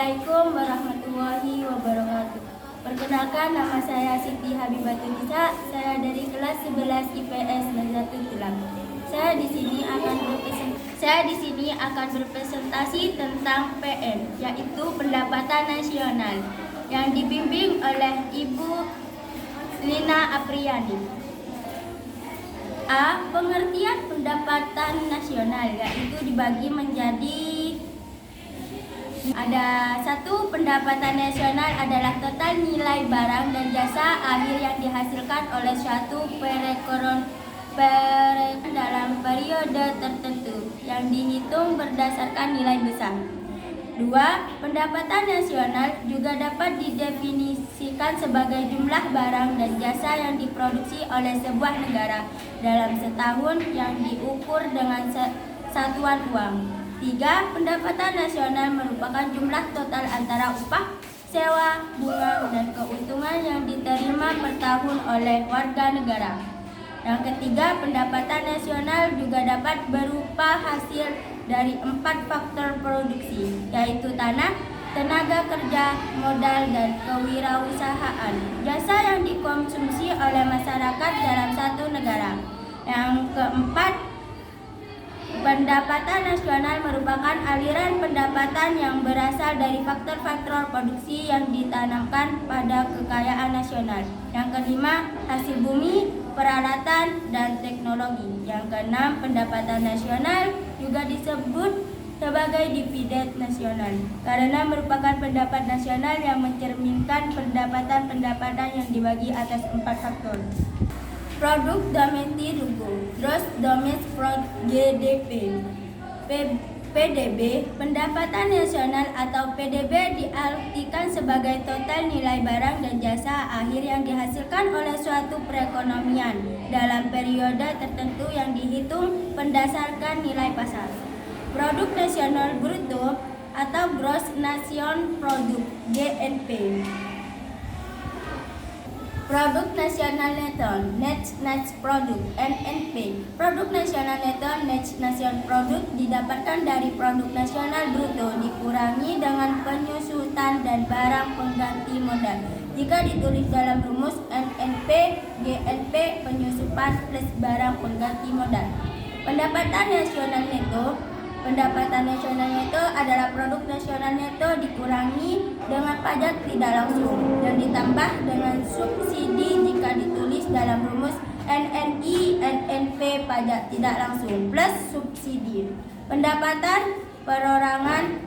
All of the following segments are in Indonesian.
Assalamualaikum warahmatullahi wabarakatuh. Perkenalkan, nama saya Siti Habibatun-Nisa. Saya dari kelas 11 IPS Nazatul Tulam. Saya di sini akan berpresentasi tentang PN, yaitu Pendapatan Nasional, yang dibimbing oleh Ibu Lina Apriani. A. Pengertian pendapatan nasional, yaitu dibagi menjadi ada satu. Pendapatan nasional adalah total nilai barang dan jasa akhir yang dihasilkan oleh suatu perekonomian dalam periode tertentu yang dihitung berdasarkan nilai besar. 2. Pendapatan nasional juga dapat didefinisikan sebagai jumlah barang dan jasa yang diproduksi oleh sebuah negara dalam setahun yang diukur dengan satuan uang. 3. Pendapatan nasional merupakan jumlah total antara upah, sewa, bunga, dan keuntungan yang diterima per tahun oleh warga negara. Yang ketiga, pendapatan nasional juga dapat berupa hasil dari 4 faktor produksi, yaitu tanah, tenaga kerja, modal, dan kewirausahaan, jasa yang dikonsumsi oleh masyarakat dalam satu negara. Yang keempat, pendapatan nasional merupakan aliran pendapatan yang berasal dari faktor-faktor produksi yang ditanamkan pada kekayaan nasional. Yang kelima, hasil bumi, peralatan, dan teknologi. Yang keenam, pendapatan nasional juga disebut sebagai dividen nasional karena merupakan pendapat nasional yang mencerminkan pendapatan yang dibagi atas 4 faktor. Produk domestik bruto, gross domestic product (GDP), PDB. Pendapatan nasional atau PDB diartikan sebagai total nilai barang dan jasa akhir yang dihasilkan oleh suatu perekonomian dalam periode tertentu yang dihitung berdasarkan nilai pasar. Produk nasional bruto atau gross national product (GNP). Produk nasional neto, net national product (NNP). Produk nasional neto, net national product didapatkan dari produk nasional bruto dikurangi dengan penyusutan dan barang pengganti modal. Jika ditulis dalam rumus NNP, GNP penyusutan plus barang pengganti modal. Pendapatan nasional neto adalah produk nasional neto dikurangi dengan pajak tidak langsung dan ditambah dengan subsidi jika ditulis dalam rumus NNI, NNP pajak tidak langsung plus subsidi. Pendapatan perorangan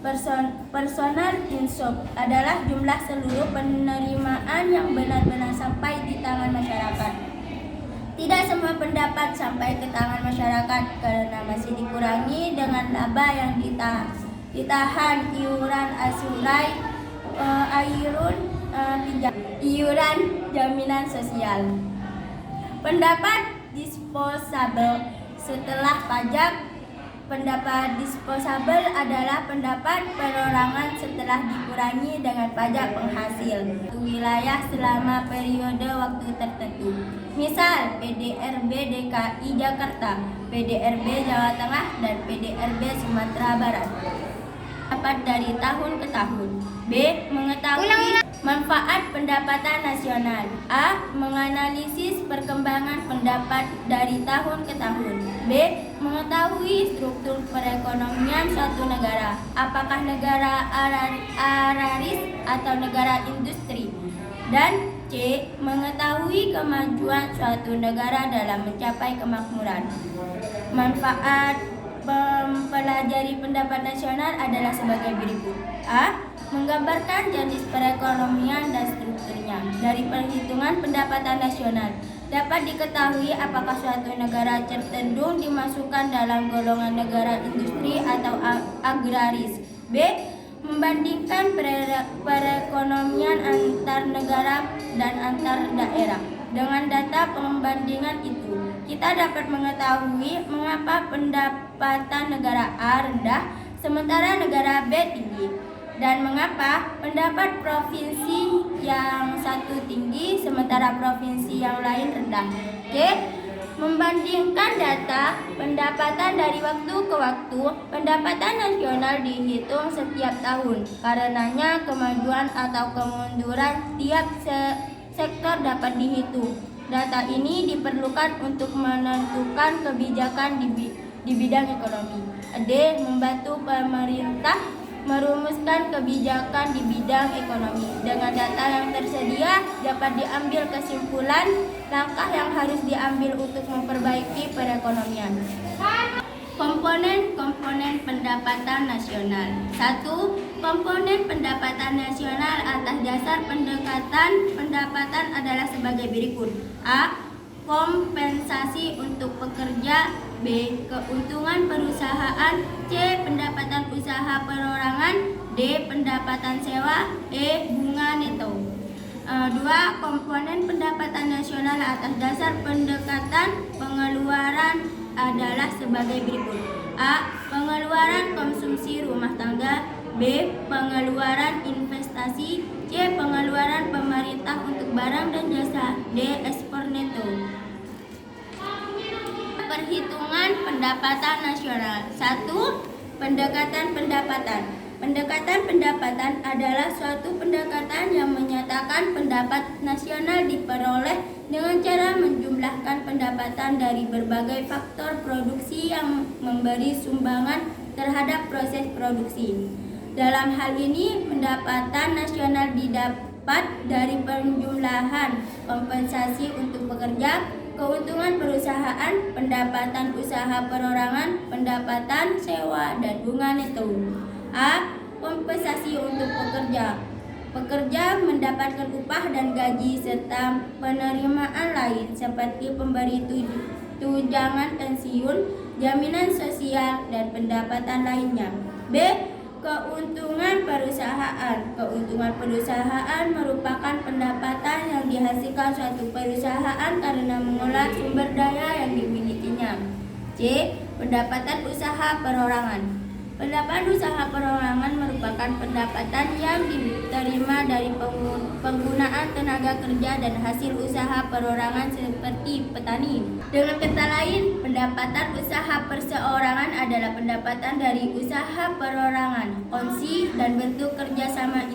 personal income adalah jumlah seluruh penerimaan yang benar-benar sampai di tangan masyarakat. Tidak semua pendapat sampai ke tangan masyarakat karena masih dikurangi dengan laba yang ditahan iuran asurai, iuran jaminan sosial. Pendapat disposable setelah pajak. Pendapat disposable adalah pendapat perorangan setelah dikurangi dengan pajak penghasil wilayah selama periode waktu tertentu. Misal PDRB DKI Jakarta, PDRB Jawa Tengah, dan PDRB Sumatera Barat. Dapat dari tahun ke tahun. B. Mengetahui manfaat pendapatan nasional. A. Menganalisis perkembangan pendapat dari tahun ke tahun. B. Mengetahui struktur perekonomian suatu negara. Apakah negara agraris atau negara industri. Dan C. Mengetahui kemajuan suatu negara dalam mencapai kemakmuran. Manfaat mempelajari pendapat nasional adalah sebagai berikut. A. Menggambarkan jenis perekonomian dan strukturnya. Dari perhitungan pendapatan nasional dapat diketahui apakah suatu negara cenderung dimasukkan dalam golongan negara industri atau agraris. B. Membandingkan perekonomian antar negara dan antar daerah. Dengan data pembandingan itu, kita dapat mengetahui mengapa pendapatan negara A rendah sementara negara B tinggi, dan mengapa pendapat provinsi yang satu tinggi sementara provinsi yang lain rendah. C. Membandingkan data pendapatan dari waktu ke waktu, pendapatan nasional dihitung setiap tahun. Karenanya kemajuan atau kemunduran tiap sektor dapat dihitung. Data ini diperlukan untuk menentukan kebijakan di bidang ekonomi. D. Membantu pemerintah merumuskan kebijakan di bidang ekonomi. Dengan data yang tersedia dapat diambil kesimpulan langkah yang harus diambil untuk memperbaiki perekonomian. Komponen pendapatan nasional. 1. Komponen pendapatan nasional atas dasar pendekatan pendapatan adalah sebagai berikut. A. Kompensasi untuk pekerja. B. Keuntungan perusahaan. C. Pendapatan usaha perorangan. D. Pendapatan sewa. E. Bunga neto. 2. Komponen pendapatan nasional atas dasar pendekatan pengeluaran adalah sebagai berikut. A. Pengeluaran konsumsi rumah tangga. B. Pengeluaran investasi. C. Pengeluaran pemerintah untuk barang dan jasa. D. Ekspor neto. Perhitungan pendapatan nasional. 1. Pendekatan pendapatan. Pendekatan pendapatan adalah suatu pendekatan yang menyatakan pendapat nasional diperoleh dengan cara menjumlahkan pendapatan dari berbagai faktor produksi yang memberi sumbangan terhadap proses produksi. Dalam hal ini, pendapatan nasional didapat dari penjumlahan kompensasi untuk pekerja, keuntungan perusahaan, pendapatan usaha perorangan, pendapatan sewa, dan bunga neto. A. Kompensasi untuk pekerja. Pekerja mendapatkan upah dan gaji serta penerimaan lain seperti pemberi tunjangan pensiun, jaminan sosial, dan pendapatan lainnya. B. Keuntungan perusahaan. Keuntungan perusahaan merupakan pendapatan yang dihasilkan suatu perusahaan karena mengolah sumber daya yang dimilikinya. C. Pendapatan usaha perorangan. Pendapatan usaha perorangan merupakan pendapatan yang diterima dari penggunaan tenaga kerja dan hasil usaha perorangan seperti petani. Dengan kata lain, pendapatan usaha perseorangan adalah pendapatan dari usaha perorangan, kongsi, dan bentuk kerjasama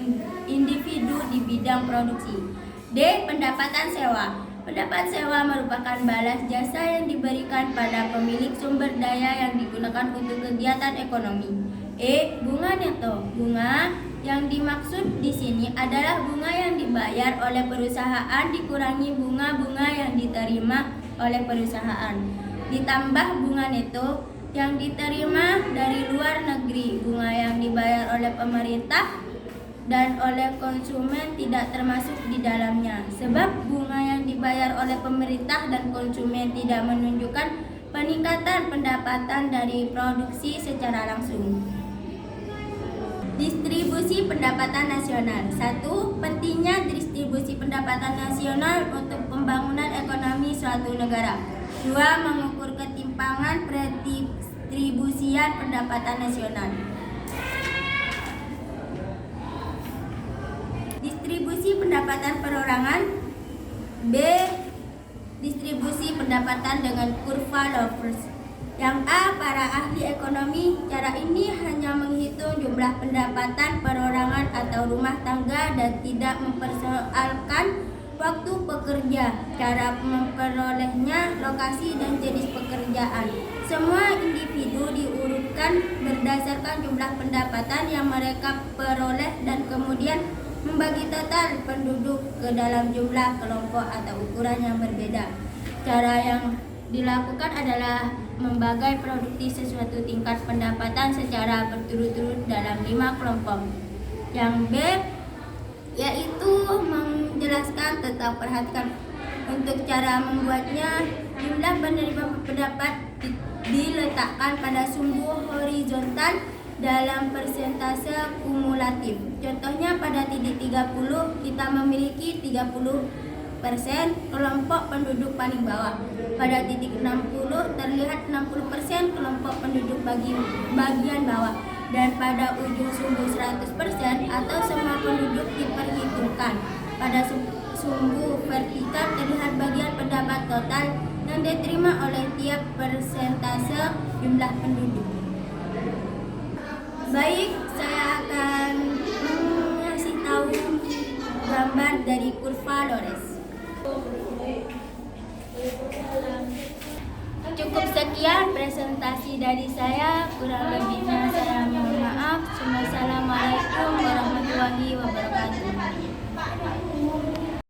individu di bidang produksi. D. Pendapatan sewa. Pendapatan sewa merupakan balas jasa yang diberikan pada pemilik sumber daya yang digunakan untuk kegiatan ekonomi. E. Bunga neto. Bunga yang dimaksud di sini adalah bunga yang dibayar oleh perusahaan dikurangi bunga-bunga yang diterima oleh perusahaan, ditambah bunga neto yang diterima dari luar negeri. Bunga yang dibayar oleh pemerintah dan oleh konsumen tidak termasuk di dalamnya, sebab bunga yang dibayar oleh pemerintah dan konsumen tidak menunjukkan peningkatan pendapatan dari produksi secara langsung. Distribusi pendapatan nasional. 1. Pentingnya distribusi pendapatan nasional untuk pembangunan ekonomi suatu negara. 2. Mengukur ketimpangan pendistribusian pendapatan nasional. Distribusi pendapatan perorangan. B. Distribusi pendapatan dengan kurva Lovers. Yang A. Para ahli ekonomi. Cara ini hanya menghitung jumlah pendapatan perorangan atau rumah tangga dan tidak mempersoalkan waktu pekerja, cara memperolehnya, lokasi, dan jenis pekerjaan. Semua individu diurutkan berdasarkan jumlah pendapatan yang mereka peroleh dan kemudian membagi total penduduk ke dalam jumlah kelompok atau ukuran yang berbeda. Cara yang dilakukan adalah membagi produktif sesuatu tingkat pendapatan secara berturut-turut dalam 5 kelompok. Yang B yaitu menjelaskan tentang perhatikan untuk cara membuatnya. Jumlah penerima pendapat diletakkan pada sumbu horizontal dalam persentase kumulatif. Contohnya pada titik 30 kita memiliki 30% kelompok penduduk paling bawah. Pada titik 60 terlihat 60% kelompok penduduk bagian bawah. Dan pada ujung sumbu 100% atau semua penduduk diperhitungkan. Pada sumbu vertikal terlihat bagian pendapat total yang diterima oleh tiap persentase jumlah penduduk. Baik, saya akan mengasih tahu gambar dari kurva Lorenz. Cukup sekian presentasi dari saya, kurang lebihnya saya mohon maaf.